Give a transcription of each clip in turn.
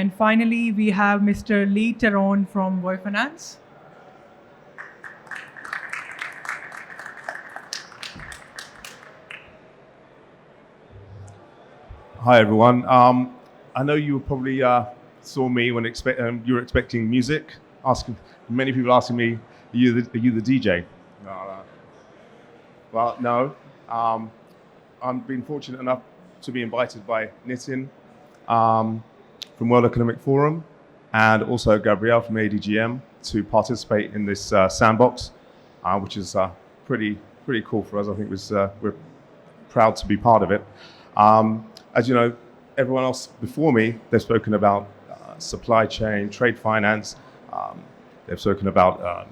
And finally, we have Mr. Lee Taron from Voy.Finance. Hi everyone. I know you probably saw me when you were expecting music. Many people asking me, "Are you the DJ?" No. Well, no. I've been fortunate enough to be invited by Nitin from World Economic Forum and also Gabrielle from ADGM to participate in this sandbox, which is pretty cool for us. I think we're proud to be part of it. As you know, everyone else before me, they've spoken about supply chain, trade finance. They've spoken about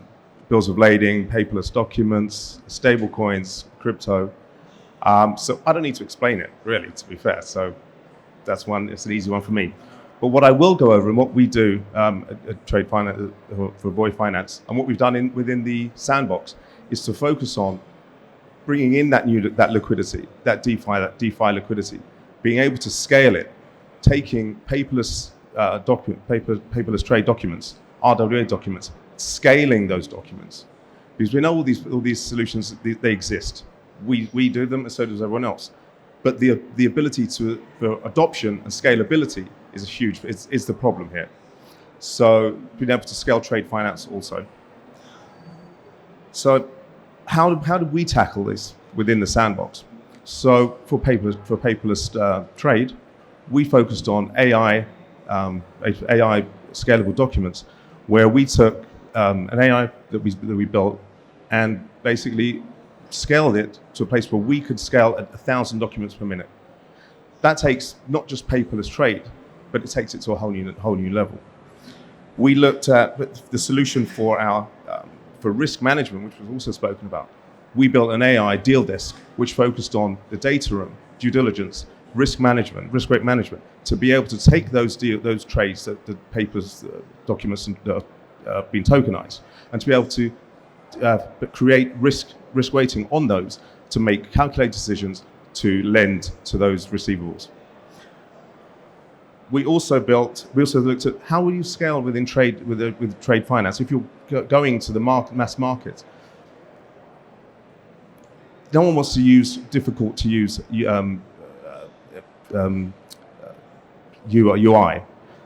bills of lading, paperless documents, stable coins, crypto. So I don't need to explain it, really, to be fair. So it's an easy one for me. But what I will go over and what we do at Trade Finance for Voy.Finance and what we've done within the sandbox is to focus on bringing in that liquidity, that DeFi liquidity, being able to scale it, taking paperless paperless trade documents, RWA documents, scaling those documents, because we know all these solutions they exist. We do them, and so does everyone else. But the ability for adoption and scalability is huge. It's the problem here. So being able to scale trade finance also. So how did we tackle this within the sandbox? So for paperless trade, we focused on AI scalable documents, where we took an AI that we built and basically scaled it to a place where we could scale at 1,000 documents per minute. That takes not just paperless trade, but it takes it to a whole new level. We looked at the solution for risk management, which was also spoken about. We built an AI deal desk, which focused on the data room, due diligence, risk rate management, to be able to take those trades, the papers, documents that are being tokenized, and to be able to create risk weighting on those to make calculated decisions to lend to those receivables. We also looked at how will you scale within trade with trade finance if you're going to the mass market. No one wants to use difficult to use UI.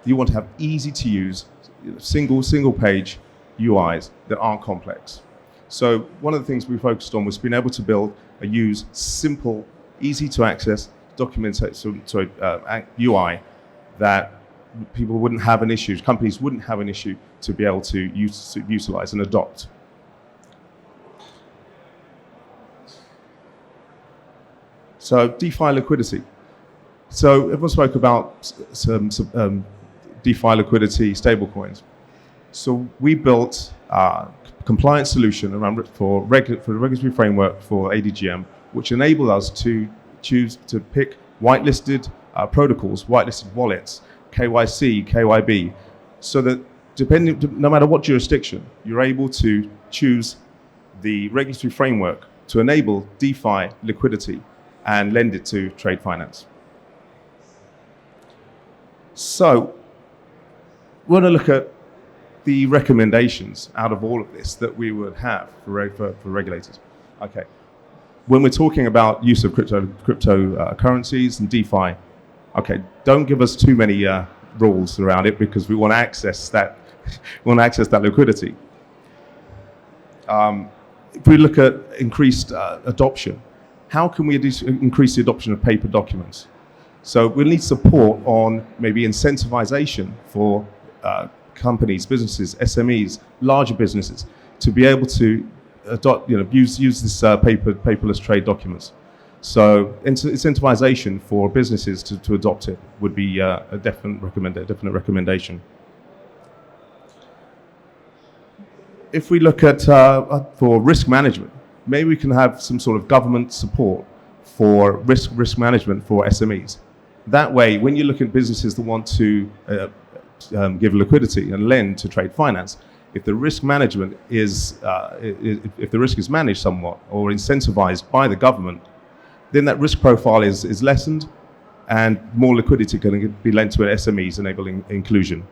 You want to have easy to use single page UIs that aren't complex. So one of the things we focused on was being able to use simple, easy to access UI that people wouldn't have an issue, companies wouldn't have an issue to be able to utilize and adopt. So DeFi liquidity. So everyone spoke about some DeFi liquidity, stablecoins. So we built a compliance solution for the regulatory framework for ADGM, which enabled us to choose to pick whitelisted protocols, whitelisted wallets, KYC, KYB, so that no matter what jurisdiction, you're able to choose the regulatory framework to enable DeFi liquidity and lend it to trade finance. So we're going to look at the recommendations out of all of this that we would have for regulators. Okay, when we're talking about use of cryptocurrencies and DeFi, okay, don't give us too many rules around it, because we want to access that. We want to access that liquidity. If we look at increased adoption, how can we increase the adoption of paper documents? So we'll need support on maybe incentivization for companies, businesses, SMEs, larger businesses, to be able to adopt, use this paperless trade documents. So incentivization for businesses to adopt it would be a definite recommendation. If we look at for risk management, maybe we can have some sort of government support for risk management for SMEs. That way, when you look at businesses that want to give liquidity and lend to trade finance, if the risk management if the risk is managed somewhat or incentivized by the government, then that risk profile is lessened, and more liquidity can be lent to SMEs, enabling inclusion.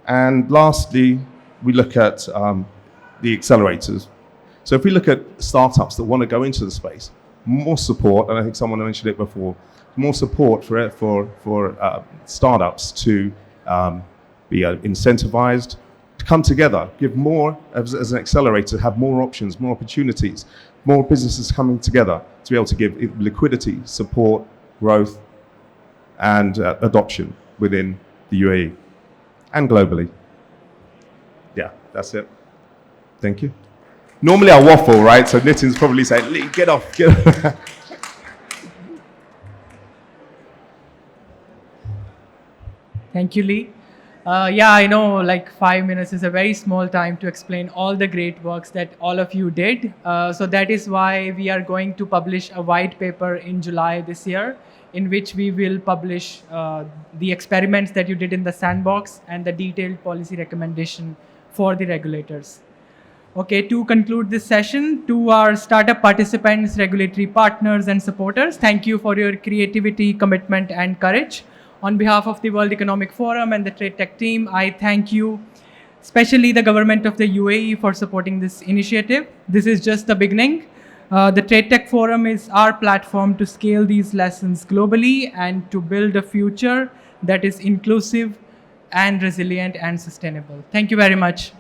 And lastly, we look at the accelerators. So if we look at startups that want to go into the space, more support, and I think someone mentioned it before, more support for startups to be incentivized, to come together, give more as an accelerator, have more options, more opportunities, more businesses coming together to be able to give liquidity, support, growth, and adoption within the UAE and globally. Yeah, that's it. Thank you. Normally I waffle, right? So Nitin's probably saying, Lee, get off. Thank you, Lee. Yeah, I know like 5 minutes is a very small time to explain all the great works that all of you did. So that is why we are going to publish a white paper in July this year, in which we will publish the experiments that you did in the sandbox and the detailed policy recommendation for the regulators. Okay, to conclude this session, to our startup participants, regulatory partners, and supporters, thank you for your creativity, commitment, and courage. On behalf of the World Economic Forum and the TradeTech team, I thank you, especially the government of the UAE, for supporting this initiative. This is just the beginning. The TradeTech Forum is our platform to scale these lessons globally and to build a future that is inclusive and resilient and sustainable. Thank you very much.